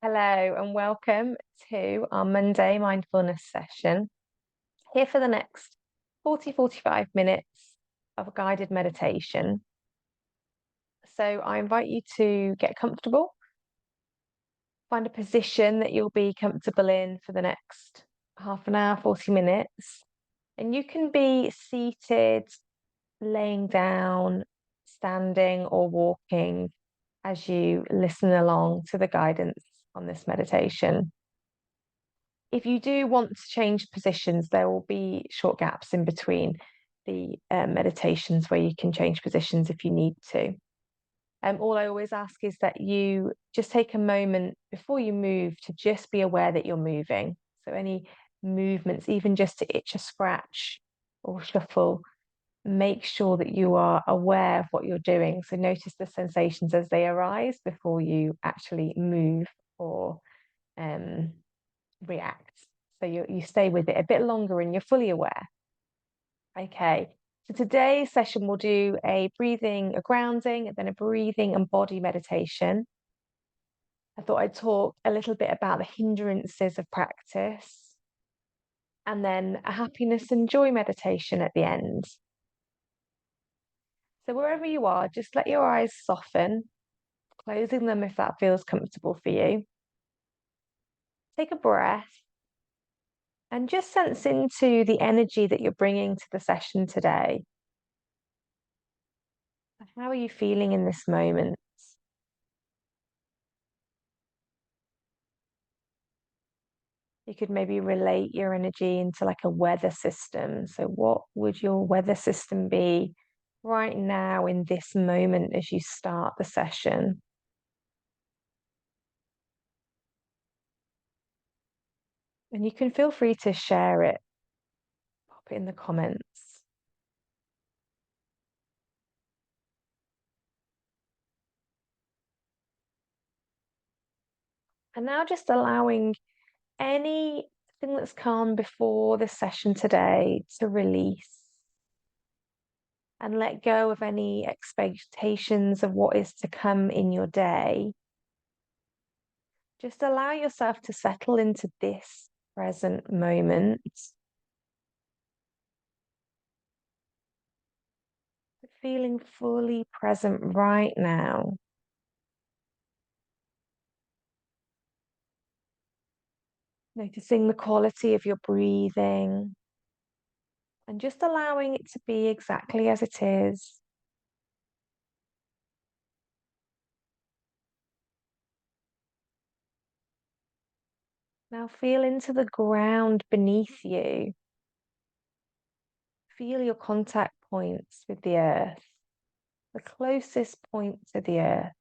Hello and welcome to our Monday mindfulness session. Here for the next 45 minutes of a guided meditation. So I invite you to get comfortable, find a position that you'll be comfortable in for the next half an hour, 40 minutes. And you can be seated, laying down, standing, or walking as you listen along to the guidance on this meditation. If you do want to change positions, there will be short gaps in between the meditations where you can change positions if you need to. All I always ask is that you just take a moment before you move to just be aware that you're moving. So any movements, even just to itch a scratch or shuffle, make sure that you are aware of what you're doing. So notice the sensations as they arise before you actually move or react. So you stay with it a bit longer and you're fully aware. Okay. So today's session we'll do a breathing, a grounding, and then a breathing and body meditation. I thought I'd talk a little bit about the hindrances of practice and then a happiness and joy meditation at the end. So wherever you are, just let your eyes soften, closing them if that feels comfortable for you. Take a breath and just sense into the energy that you're bringing to the session today. How are you feeling in this moment? You could maybe relate your energy into like a weather system. So, what would your weather system be right now in this moment as you start the session? And you can feel free to share it, pop it in the comments. And now just allowing anything that's come before the session today to release and let go of any expectations of what is to come in your day. Just allow yourself to settle into this present moment, feeling fully present right now. Noticing the quality of your breathing and just allowing it to be exactly as it is. Now feel into the ground beneath you. Feel your contact points with the earth, the closest point to the earth.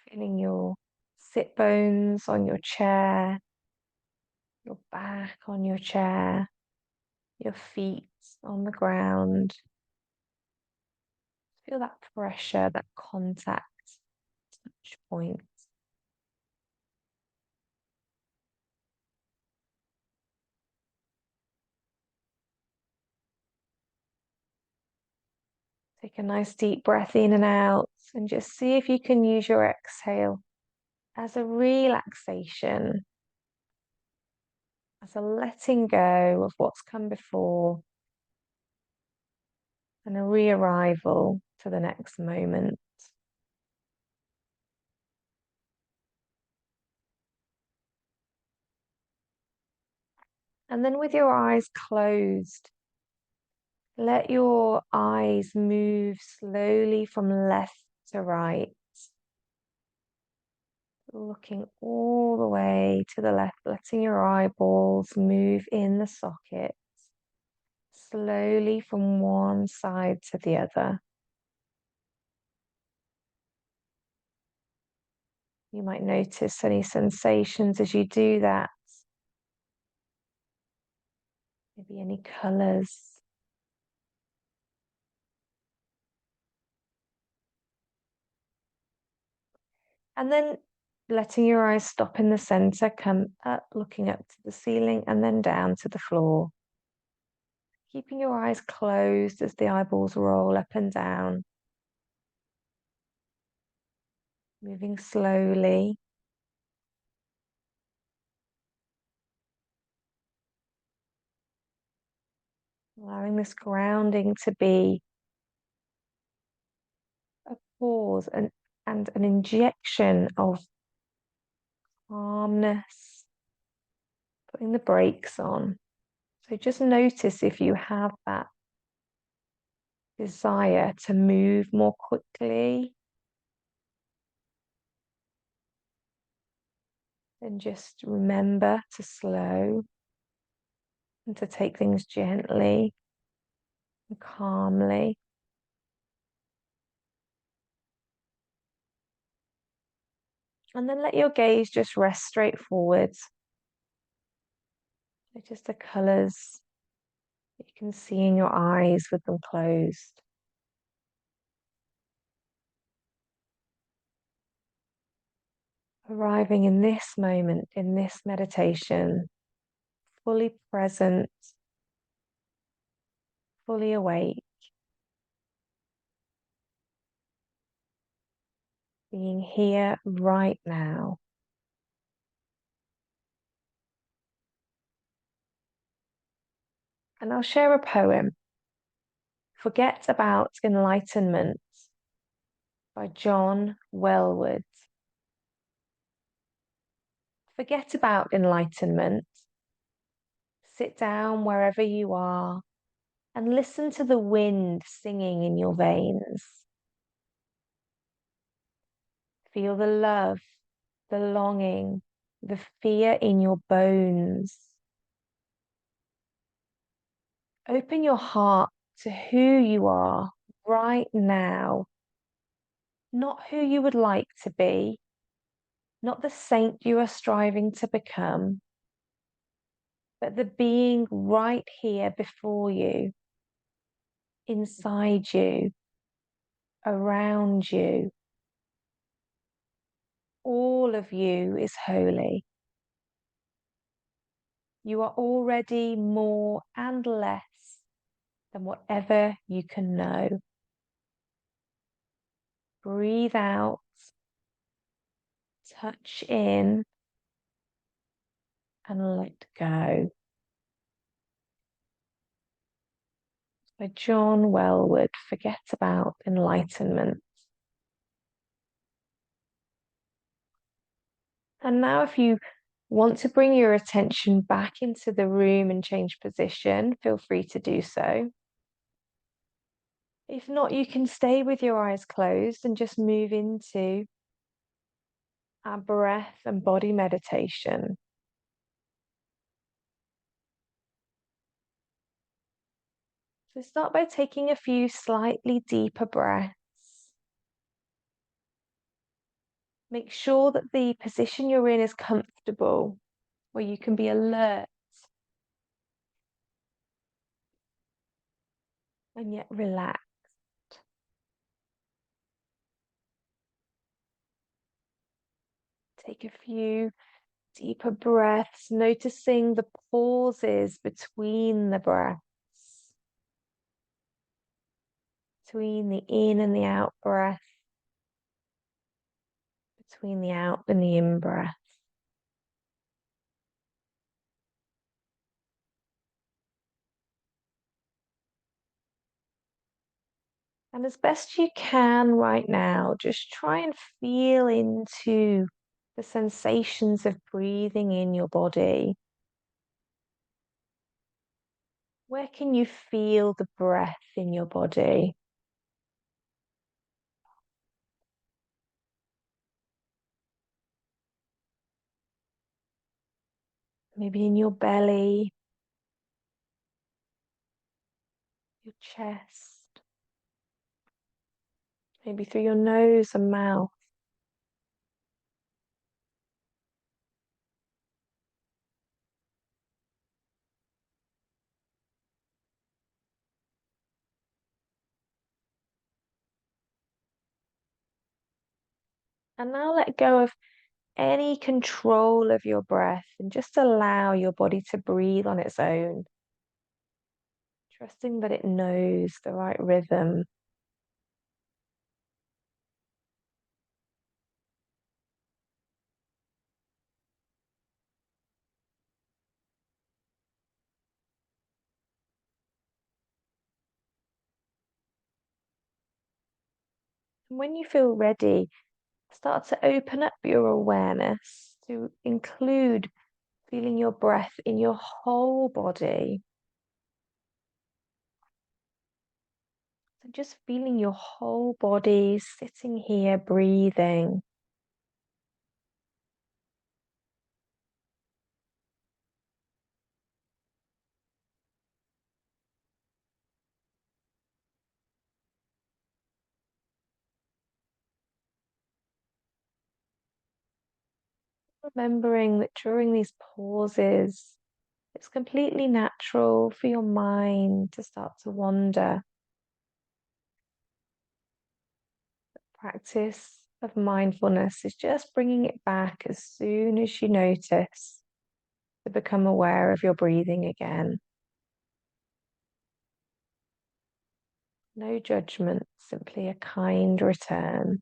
Feeling your sit bones on your chair, your back on your chair, your feet on the ground. Feel that pressure, that contact, touch point. Take a nice deep breath in and out, and just see if you can use your exhale as a relaxation, as a letting go of what's come before, and a re-arrival to the next moment. And then with your eyes closed, let your eyes move slowly from left to right, looking all the way to the left, letting your eyeballs move in the socket, slowly from one side to the other. You might notice any sensations as you do that, maybe any colors. And then letting your eyes stop in the center, come up, looking up to the ceiling and then down to the floor. Keeping your eyes closed as the eyeballs roll up and down. moving slowly. Allowing this grounding to be a pause and an injection of calmness, putting the brakes on. So just notice if you have that desire to move more quickly, then just remember to slow and to take things gently and calmly. And then let your gaze just rest straight forwards. Notice the colours that you can see in your eyes with them closed. Arriving in this moment, in this meditation, fully present, fully awake, being here right now. And I'll share a poem, Forget About Enlightenment by John Welwood. Forget about enlightenment. Sit down wherever you are and listen to the wind singing in your veins. Feel the love, the longing, the fear in your bones. Open your heart to who you are right now, not who you would like to be, not the saint you are striving to become, but the being right here before you, inside you, around you. All of you is holy. You are already more and less than whatever you can know. Breathe out, touch in, and let go. By John Welwood, Forget About Enlightenment. And now if you want to bring your attention back into the room and change position, feel free to do so. If not, you can stay with your eyes closed and just move into our breath and body meditation. So start by taking a few slightly deeper breaths. Make sure that the position you're in is comfortable, where you can be alert and yet relaxed. Take a few deeper breaths, noticing the pauses between the breaths, between the in and the out breath, between the out and the in breath. And as best you can right now, just try and feel into the sensations of breathing in your body. Where can you feel the breath in your body? Maybe in your belly, your chest, maybe through your nose and mouth. And now let go of any control of your breath and just allow your body to breathe on its own, trusting that it knows the right rhythm. When you feel ready, start to open up your awareness to include feeling your breath in your whole body. So just feeling your whole body sitting here, breathing. Remembering that during these pauses, it's completely natural for your mind to start to wander. Practice of mindfulness is just bringing it back as soon as you notice to become aware of your breathing again. No judgment, simply a kind return.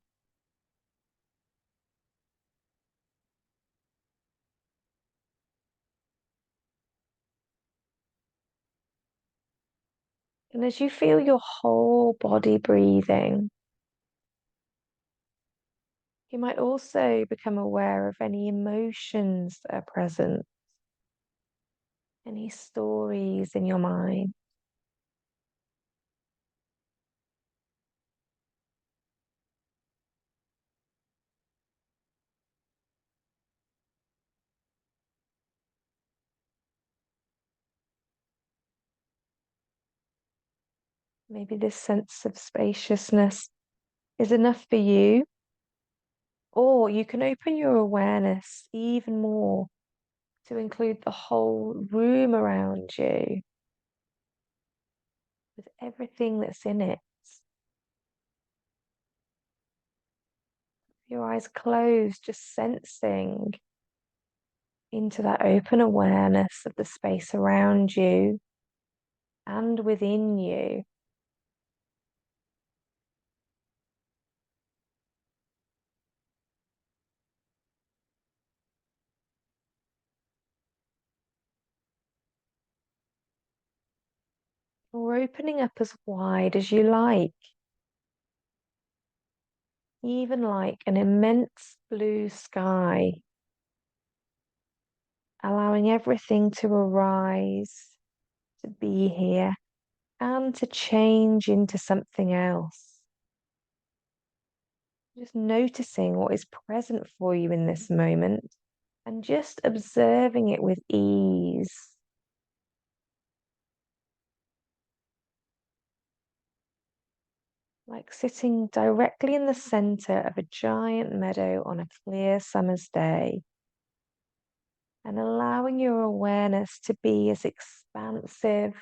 And as you feel your whole body breathing, you might also become aware of any emotions that are present, any stories in your mind. Maybe this sense of spaciousness is enough for you, or you can open your awareness even more to include the whole room around you with everything that's in it. Your eyes closed, just sensing into that open awareness of the space around you and within you. Or opening up as wide as you like, even like an immense blue sky, allowing everything to arise, to be here, and to change into something else. Just noticing what is present for you in this moment and just observing it with ease. Like sitting directly in the center of a giant meadow on a clear summer's day, and allowing your awareness to be as expansive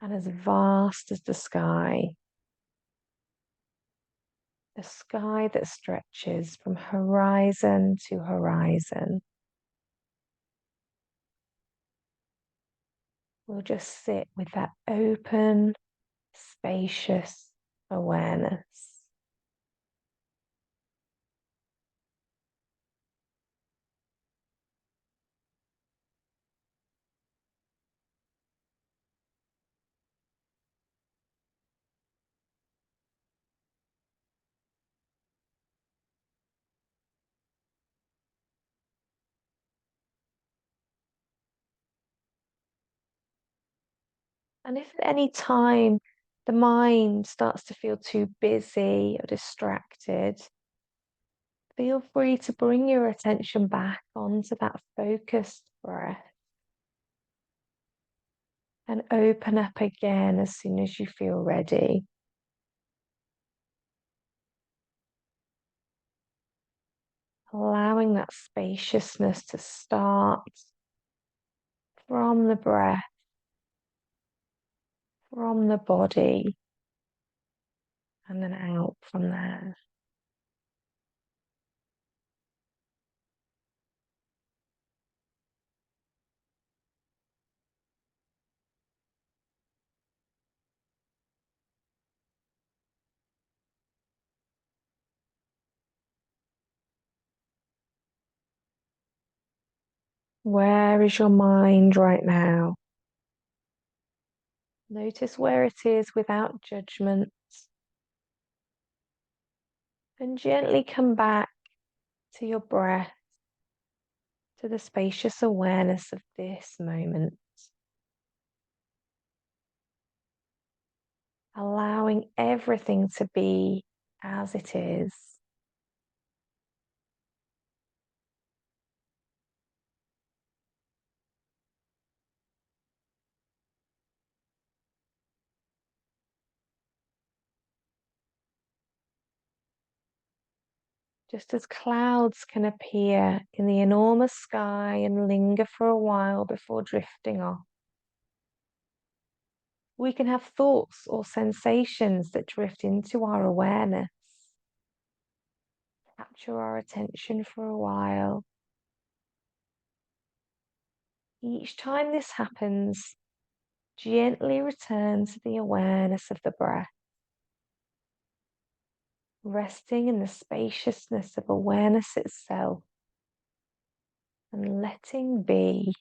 and as vast as the sky. A sky that stretches from horizon to horizon. We'll just sit with that open, spacious awareness. And if at any time the mind starts to feel too busy or distracted, feel free to bring your attention back onto that focused breath and open up again as soon as you feel ready. Allowing that spaciousness to start from the breath, from the body, and then out from there. Where is your mind right now? Notice where it is without judgment. And gently come back to your breath, to the spacious awareness of this moment, allowing everything to be as it is. Just as clouds can appear in the enormous sky and linger for a while before drifting off, we can have thoughts or sensations that drift into our awareness, capture our attention for a while. Each time this happens, gently return to the awareness of the breath, resting in the spaciousness of awareness itself and letting be.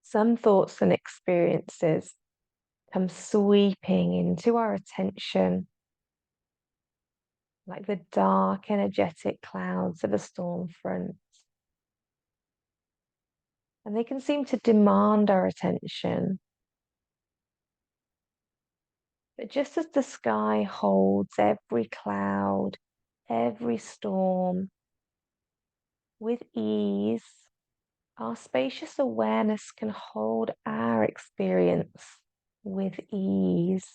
Some thoughts and experiences come sweeping into our attention like the dark, energetic clouds of a storm front. And they can seem to demand our attention. But just as the sky holds every cloud, every storm with ease, our spacious awareness can hold our experience with ease,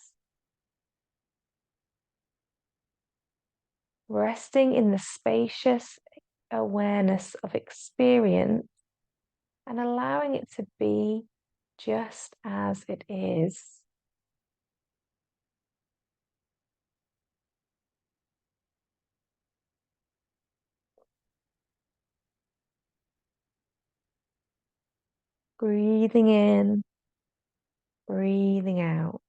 resting in the spacious awareness of experience and allowing it to be just as it is. Breathing in, breathing out.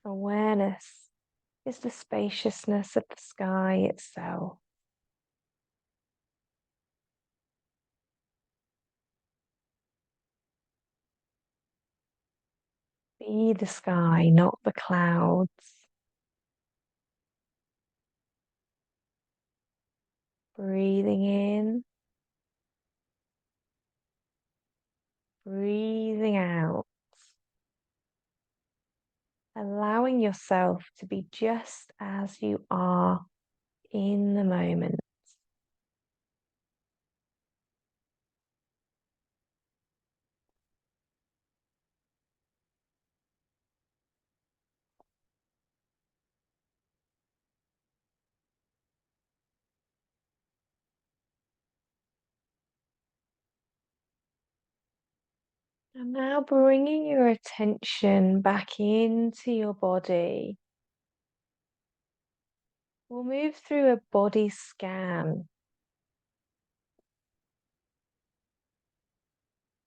Awareness is the spaciousness of the sky itself. Be the sky, not the clouds. Breathing in, breathing out. Allowing yourself to be just as you are in the moment. And now bringing your attention back into your body. We'll move through a body scan.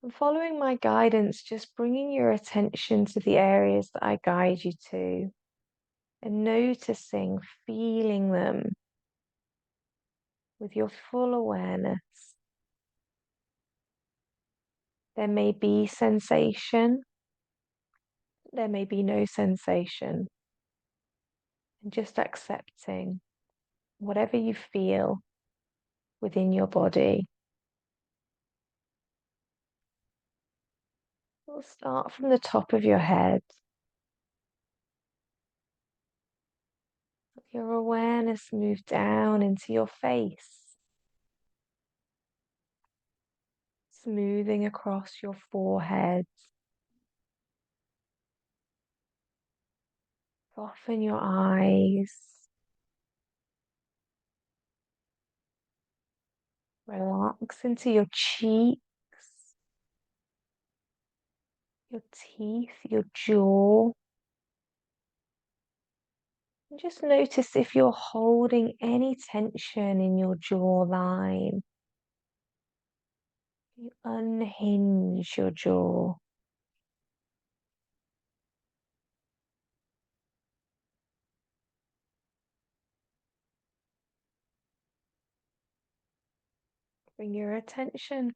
And following my guidance, just bringing your attention to the areas that I guide you to and noticing, feeling them with your full awareness. There may be sensation, there may be no sensation, and just accepting whatever you feel within your body. We'll start from the top of your head. Your awareness move down into your face, smoothing across your forehead. Soften your eyes. Relax into your cheeks, your teeth, your jaw. And just notice if you're holding any tension in your jawline. You unhinge your jaw. Bring your attention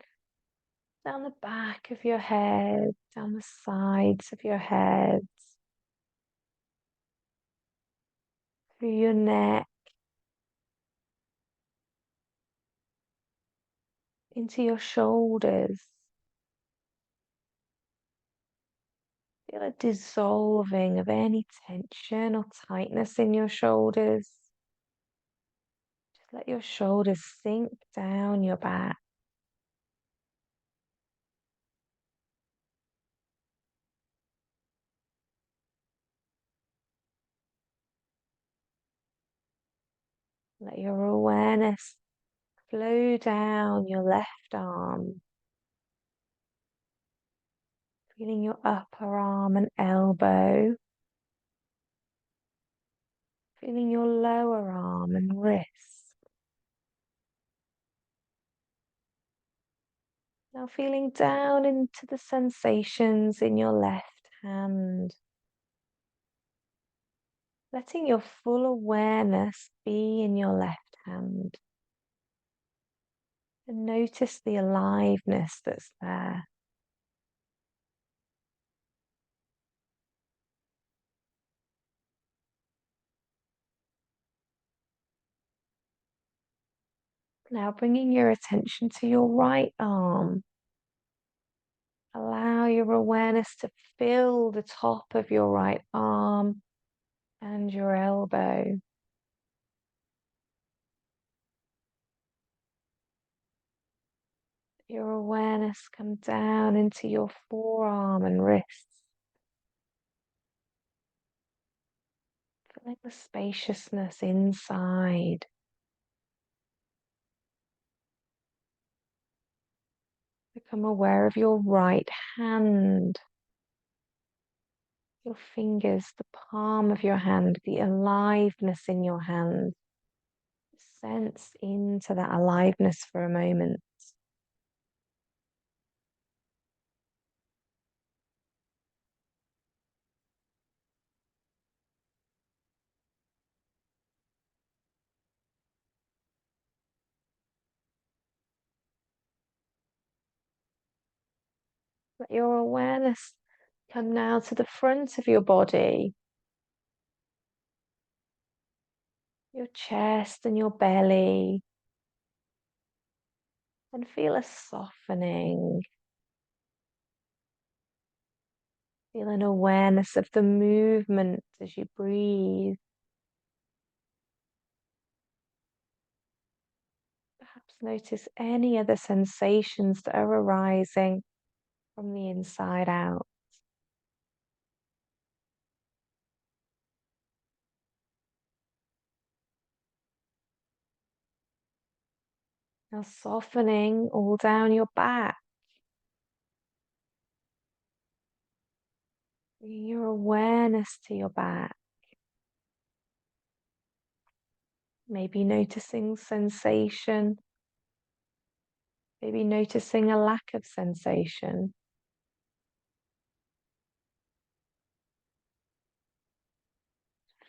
down the back of your head, down the sides of your head, through your neck, into your shoulders. Feel a dissolving of any tension or tightness in your shoulders. Just let your shoulders sink down your back. Let your awareness flow down your left arm, feeling your upper arm and elbow, feeling your lower arm and wrist. Now feeling down into the sensations in your left hand, letting your full awareness be in your left hand. And notice the aliveness that's there. Now bringing your attention to your right arm. Allow your awareness to fill the top of your right arm and your elbow. Your awareness come down into your forearm and wrists. Feeling the spaciousness inside. Become aware of your right hand. Your fingers, the palm of your hand, the aliveness in your hand. Sense into that aliveness for a moment. Let your awareness come now to the front of your body, your chest and your belly, and feel a softening. Feel an awareness of the movement as you breathe. Perhaps notice any other sensations that are arising from the inside out. Now softening all down your back. Bringing your awareness to your back. Maybe noticing sensation. Maybe noticing a lack of sensation.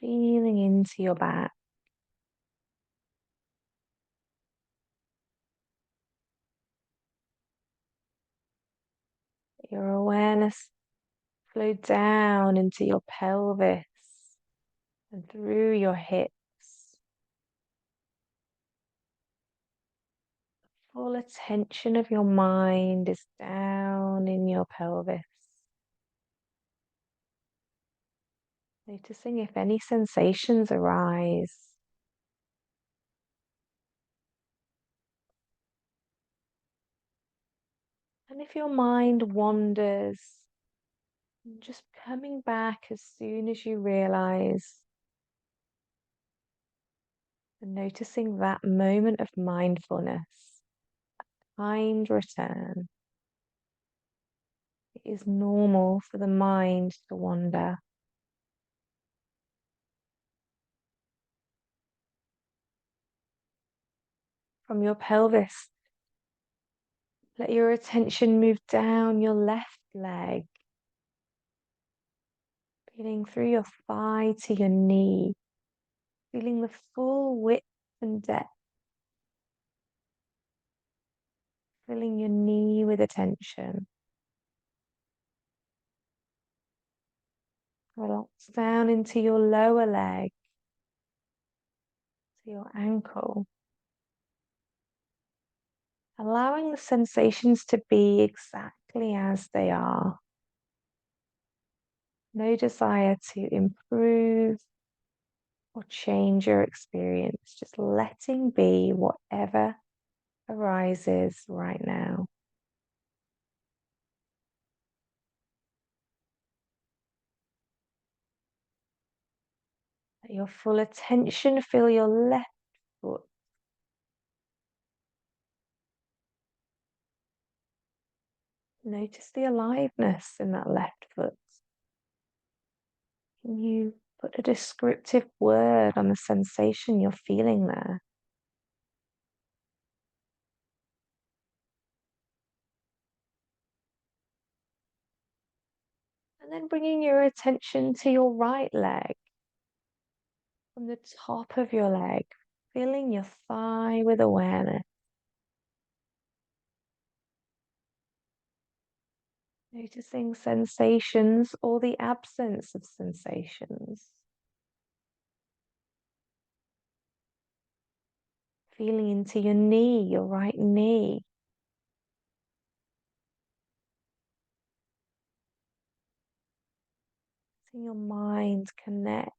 Feeling into your back. Your awareness flow down into your pelvis and through your hips. Full attention of your mind is down in your pelvis. Noticing if any sensations arise. And if your mind wanders, just coming back as soon as you realize, and noticing that moment of mindfulness, kind return. It is normal for the mind to wander. From your pelvis, let your attention move down your left leg, feeling through your thigh to your knee, feeling the full width and depth. Filling your knee with attention. Relax down into your lower leg, to your ankle. Allowing the sensations to be exactly as they are. No desire to improve or change your experience, just letting be whatever arises right now. Let your full attention fill your left foot. Notice the aliveness in that left foot. Can you put a descriptive word on the sensation you're feeling there? And then bringing your attention to your right leg, from the top of your leg, filling your thigh with awareness. Noticing sensations or the absence of sensations. Feeling into your knee, your right knee. Letting your mind connect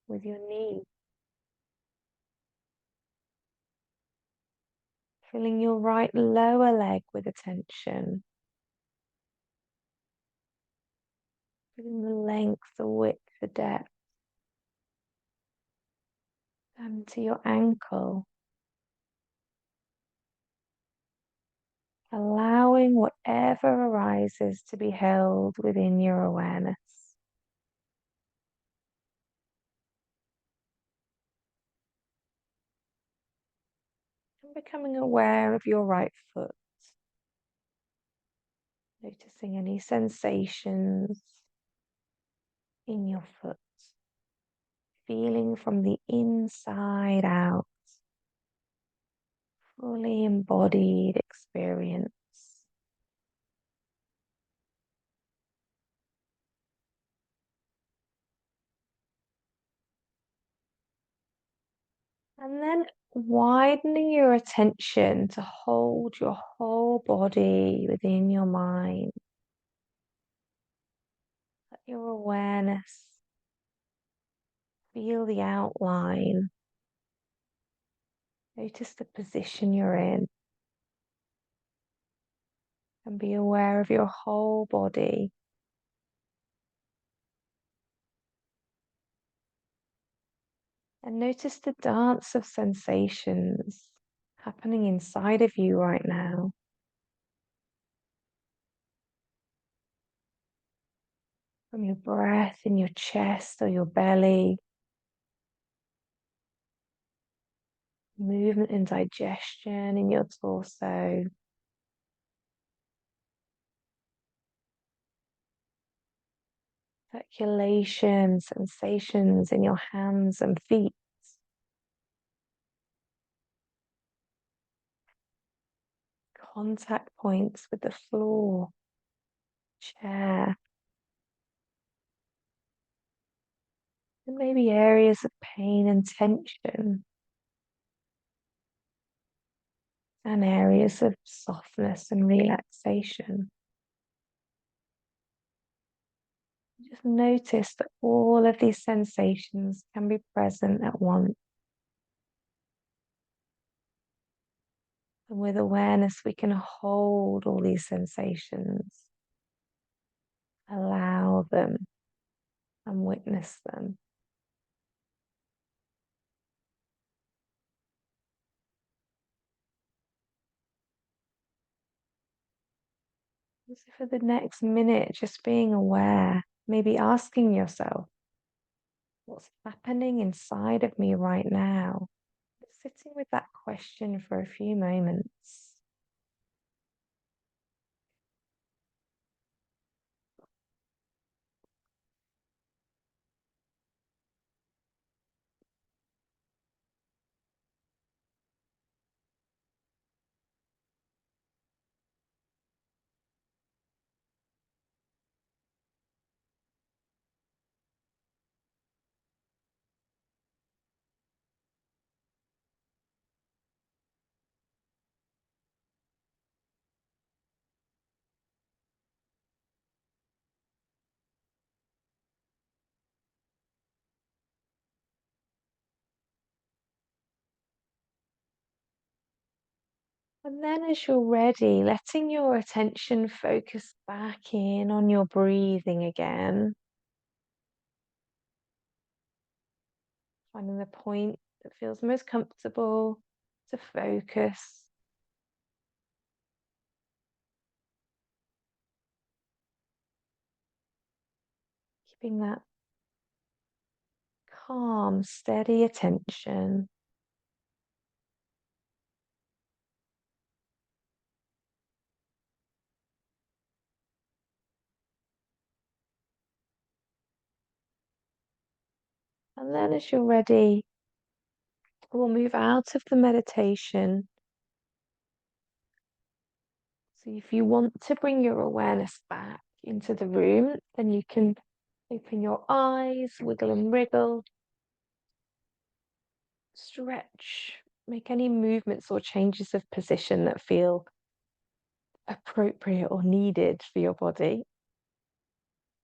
with your knee. Filling your right lower leg with attention. Feeling the length, the width, the depth. Down to your ankle. Allowing whatever arises to be held within your awareness. And becoming aware of your right foot. Noticing any sensations in your foot. Feeling from the inside out. Fully embodied experience. And then widening your attention to hold your whole body within your mind. Let your awareness feel the outline. Notice the position you're in. And be aware of your whole body. And notice the dance of sensations happening inside of you right now. From your breath in your chest or your belly. Movement and digestion in your torso. Circulation, sensations in your hands and feet. Contact points with the floor, chair. And maybe areas of pain and tension. And areas of softness and relaxation. Just notice that all of these sensations can be present at once. And with awareness, we can hold all these sensations, allow them, and witness them. So for the next minute, just being aware, maybe asking yourself, what's happening inside of me right now? Sitting with that question for a few moments. And then, as you're ready, letting your attention focus back in on your breathing again, finding the point that feels most comfortable to focus. Keeping that calm, steady attention. And then, as you're ready, we'll move out of the meditation. So, if you want to bring your awareness back into the room, then you can open your eyes, wiggle and wriggle, stretch, make any movements or changes of position that feel appropriate or needed for your body.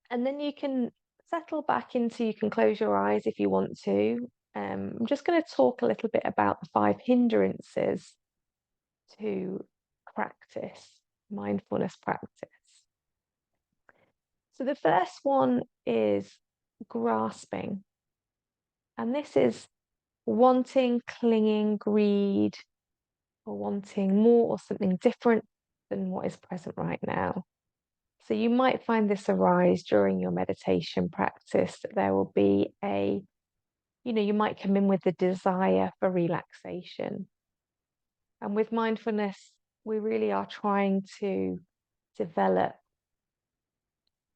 And then you can settle back into, you can close your eyes if you want to. I'm just going to talk a little bit about the 5 hindrances to practice, mindfulness practice. So the first one is grasping. And this is wanting, clinging, greed, or wanting more or something different than what is present right now. So you might find this arise during your meditation practice, that there will be you might come in with the desire for relaxation. And with mindfulness, we really are trying to develop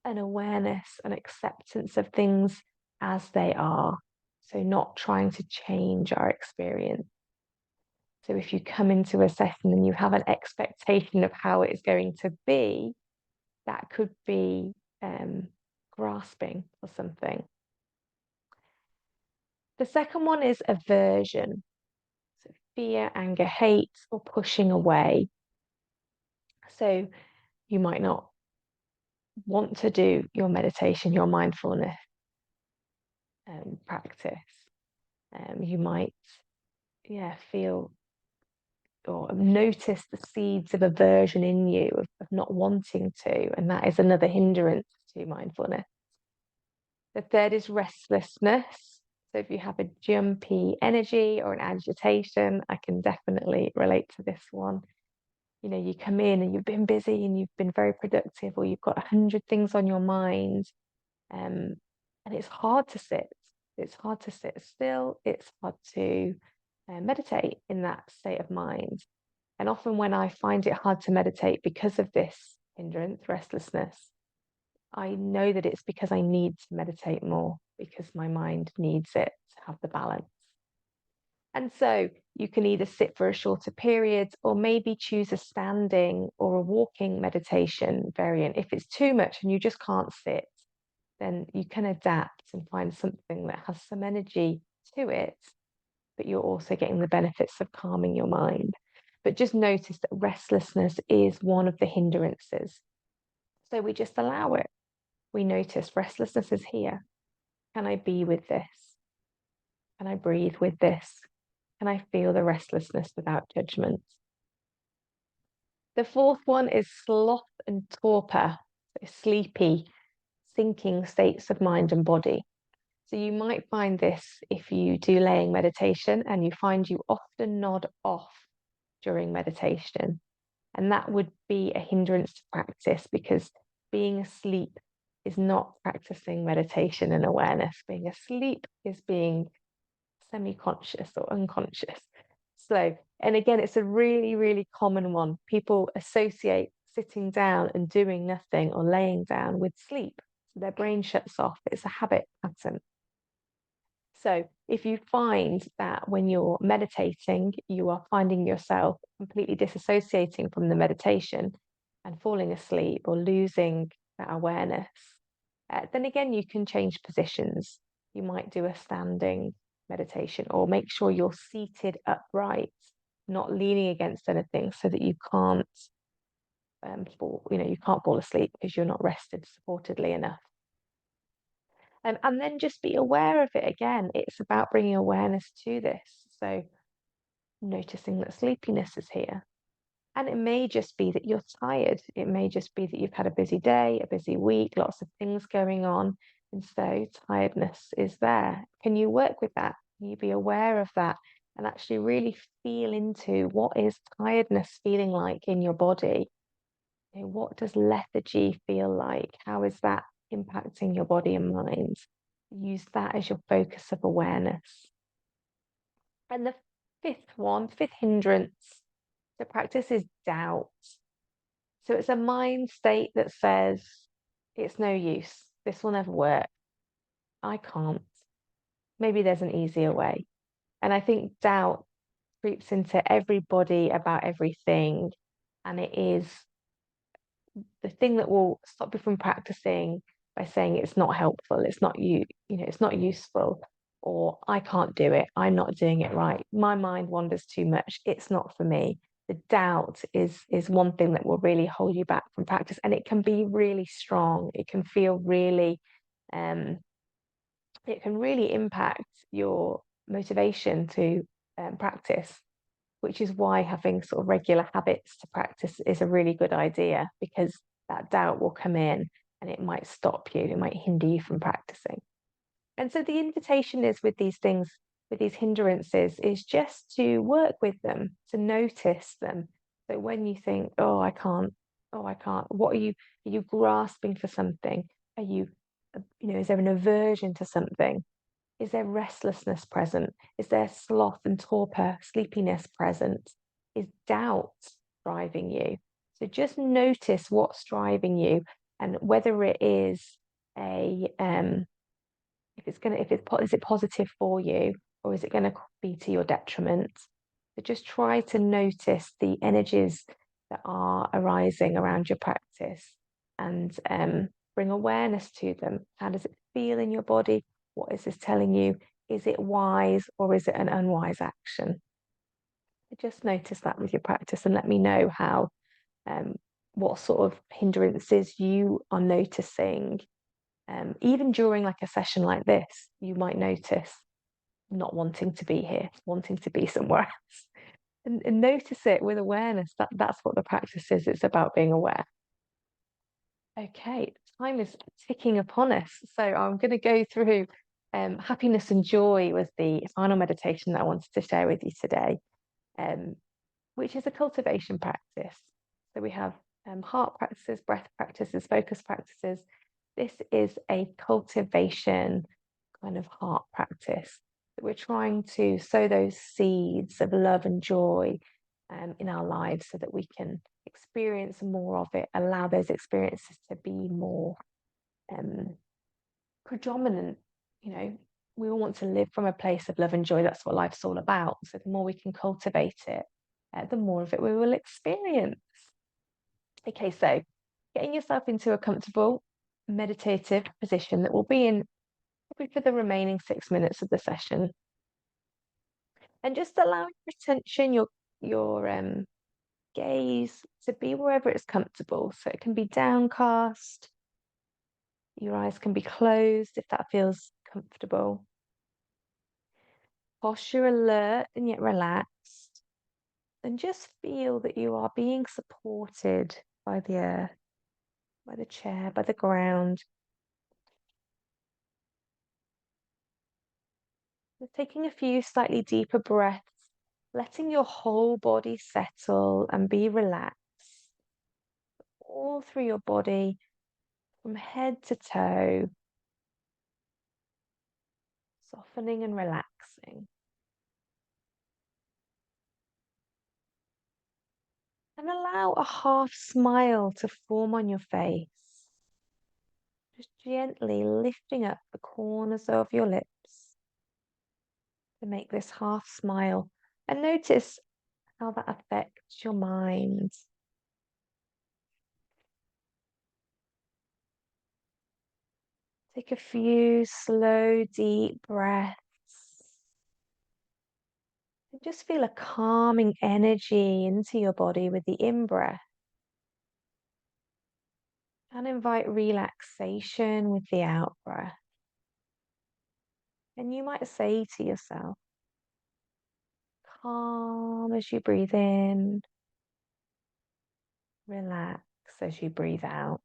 an awareness and acceptance of things as they are. So not trying to change our experience. So if you come into a session and you have an expectation of how it is going to be, that could be grasping for something. The second one is aversion. So fear, anger, hate, or pushing away. So you might not want to do your meditation, your mindfulness practice. You might, feel or notice the seeds of aversion in you of not wanting to, and that is another hindrance to mindfulness. The third is restlessness. So if you have a jumpy energy or an agitation, I can definitely relate to this one. You come in and you've been busy and you've been very productive, or you've got 100 things on your mind, and it's hard to sit. It's hard to sit still. It's hard to meditate in that state of mind. And often when I find it hard to meditate because of this hindrance, restlessness, I know that it's because I need to meditate more, because my mind needs it to have the balance. And so you can either sit for a shorter period or maybe choose a standing or a walking meditation variant. If it's too much and you just can't sit, then you can adapt and find something that has some energy to it, but you're also getting the benefits of calming your mind. But just notice that restlessness is one of the hindrances. So we just allow it. We notice restlessness is here. Can I be with this? Can I breathe with this? Can I feel the restlessness without judgment? The fourth one is sloth and torpor, so sleepy, sinking states of mind and body. So you might find this if you do laying meditation and you find you often nod off during meditation. And that would be a hindrance to practice, because being asleep is not practicing meditation and awareness. Being asleep is being semi-conscious or unconscious. So, and again, it's a really, really common one. People associate sitting down and doing nothing or laying down with sleep. So their brain shuts off. It's a habit pattern. So if you find that when you're meditating, you are finding yourself completely disassociating from the meditation and falling asleep or losing that awareness, then again, you can change positions. You might do a standing meditation, or make sure you're seated upright, not leaning against anything, so that you can't you can't fall asleep because you're not rested supportedly enough. And then just be aware of it again. It's about bringing awareness to this. So noticing that sleepiness is here. And it may just be that you're tired. It may just be that you've had a busy day, a busy week, lots of things going on. And so tiredness is there. Can you work with that? Can you be aware of that and actually really feel into what is tiredness feeling like in your body? What does lethargy feel like? How is that impacting your body and mind? Use that as your focus of awareness. And the fifth hindrance to practice is doubt. So it's a mind state that says, it's no use. This will never work. I can't. Maybe there's an easier way. And I think doubt creeps into everybody about everything. And it is the thing that will stop you from practicing by saying it's not helpful, it's not it's not useful, or I can't do it, I'm not doing it right, my mind wanders too much, it's not for me. The doubt is one thing that will really hold you back from practice, and it can be really strong. It can feel really, um, it can really impact your motivation to practice, which is why having sort of regular habits to practice is a really good idea, because that doubt will come in and it might stop you, it might hinder you from practicing. And so the invitation is with these things, with these hindrances, is just to work with them, to notice them. So when you think, oh, I can't, are you grasping for something? Are you, is there an aversion to something? Is there restlessness present? Is there sloth and torpor, sleepiness present? Is doubt driving you? So just notice what's driving you, and whether it is a is it positive for you, or is it going to be to your detriment? So just try to notice the energies that are arising around your practice, and bring awareness to them. How does it feel in your body? What is this telling you? Is it wise, or is it an unwise action? Just notice that with your practice, and let me know how um, what sort of hindrances you are noticing. Even during like a session like this, you might notice not wanting to be here, wanting to be somewhere else. And notice it with awareness. That's what the practice is. It's about being aware. Okay, time is ticking upon us. So I'm going to go through happiness and joy was the final meditation that I wanted to share with you today, which is a cultivation practice. So we have heart practices, breath practices, focus practices. This is a cultivation kind of heart practice that we're trying to sow those seeds of love and joy in our lives, so that we can experience more of it, allow those experiences to be more predominant. We all want to live from a place of love and joy. That's what life's all about. So the more we can cultivate it, the more of it we will experience. Okay, so getting yourself into a comfortable meditative position that will be in probably for the remaining 6 minutes of the session, and just allowing your attention, your gaze to be wherever it's comfortable. So it can be downcast, your eyes can be closed if that feels comfortable. Posture alert and yet relaxed, and just feel that you are being supported by the earth, by the chair, by the ground. Just taking a few slightly deeper breaths, letting your whole body settle and be relaxed all through your body, from head to toe, softening and relaxing. And allow a half smile to form on your face, just gently lifting up the corners of your lips to make this half smile. And notice how that affects your mind. Take a few slow, deep breaths. And just feel a calming energy into your body with the in-breath. And invite relaxation with the out-breath. And you might say to yourself, calm as you breathe in, Relax as you breathe out.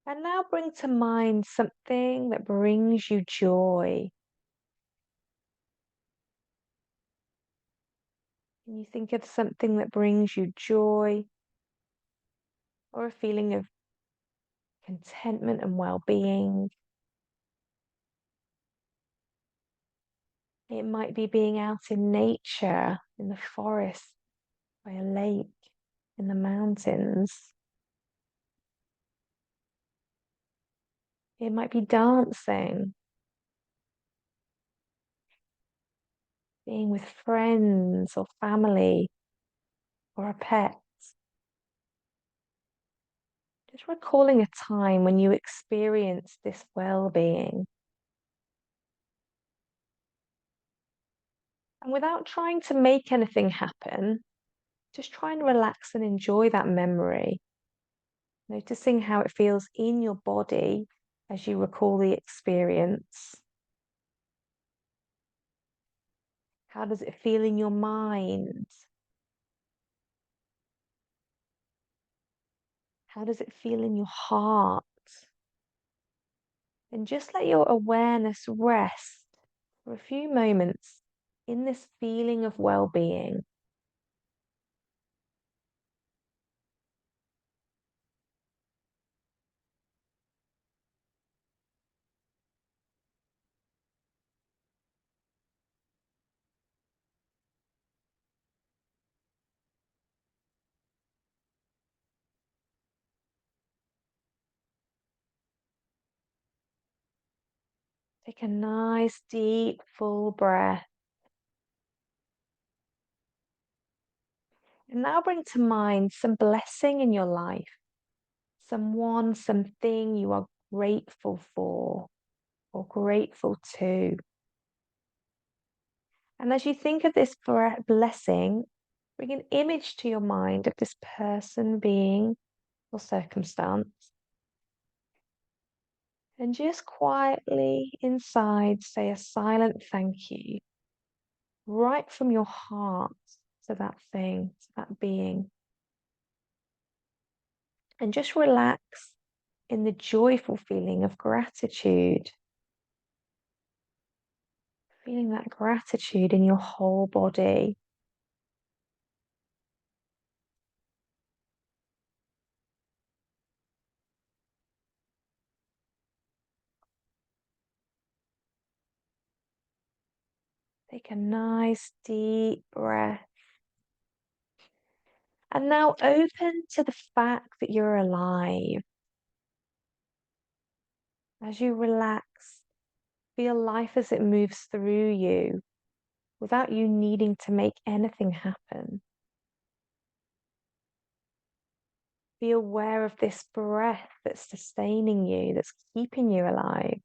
And now bring to mind something that brings you joy. Can you think of something that brings you joy or a feeling of contentment and well-being? It might be being out in nature, in the forest, by a lake, in the mountains. It might be dancing, being with friends or family or a pet. Just recalling a time when you experienced this well-being. And without trying to make anything happen, just try and relax and enjoy that memory, noticing how it feels in your body as you recall the experience. How does it feel in your mind? How does it feel in your heart? And just let your awareness rest for a few moments in this feeling of well-being. Take a nice, deep, full breath. And now bring to mind some blessing in your life, someone, something you are grateful for or grateful to. And as you think of this blessing, bring an image to your mind of this person, being, or circumstance. And just quietly inside say a silent thank you, right from your heart to that thing, to that being. And just relax in the joyful feeling of gratitude. Feeling that gratitude in your whole body. Take a nice deep breath. And now open to the fact that you're alive. As you relax, feel life as it moves through you without you needing to make anything happen. Be aware of this breath that's sustaining you, that's keeping you alive.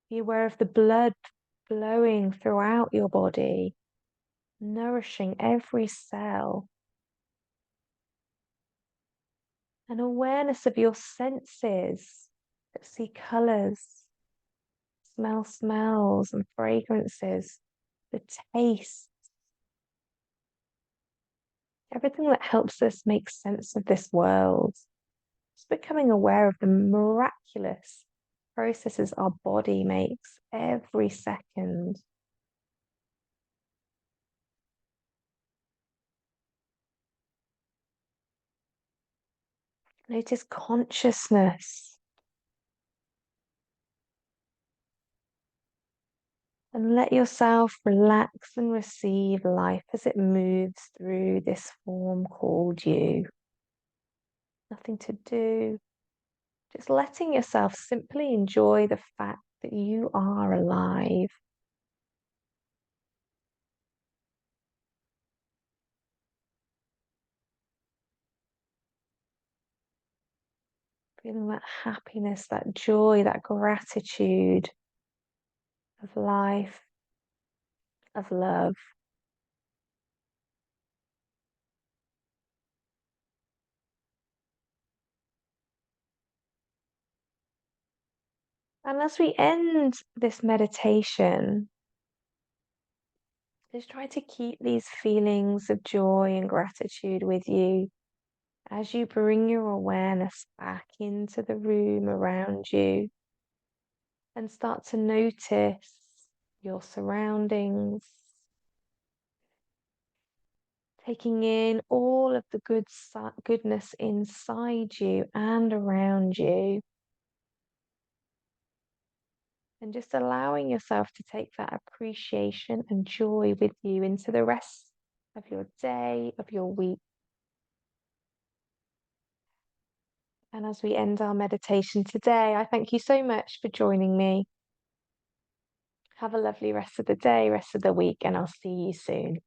Be aware of the blood flowing throughout your body, nourishing every cell. An awareness of your senses that see colours, smell smells and fragrances, the taste, everything that helps us make sense of this world. Just becoming aware of the miraculous processes our body makes every second. Notice consciousness. And let yourself relax and receive life as it moves through this form called you. Nothing to do, just letting yourself simply enjoy the fact that you are alive. Feeling that happiness, that joy, that gratitude of life, of love. And as we end this meditation, just try to keep these feelings of joy and gratitude with you as you bring your awareness back into the room around you and start to notice your surroundings, taking in all of the goodness inside you and around you, and just allowing yourself to take that appreciation and joy with you into the rest of your day, of your week. And as we end our meditation today, I thank you so much for joining me. Have a lovely rest of the day, rest of the week, and I'll see you soon.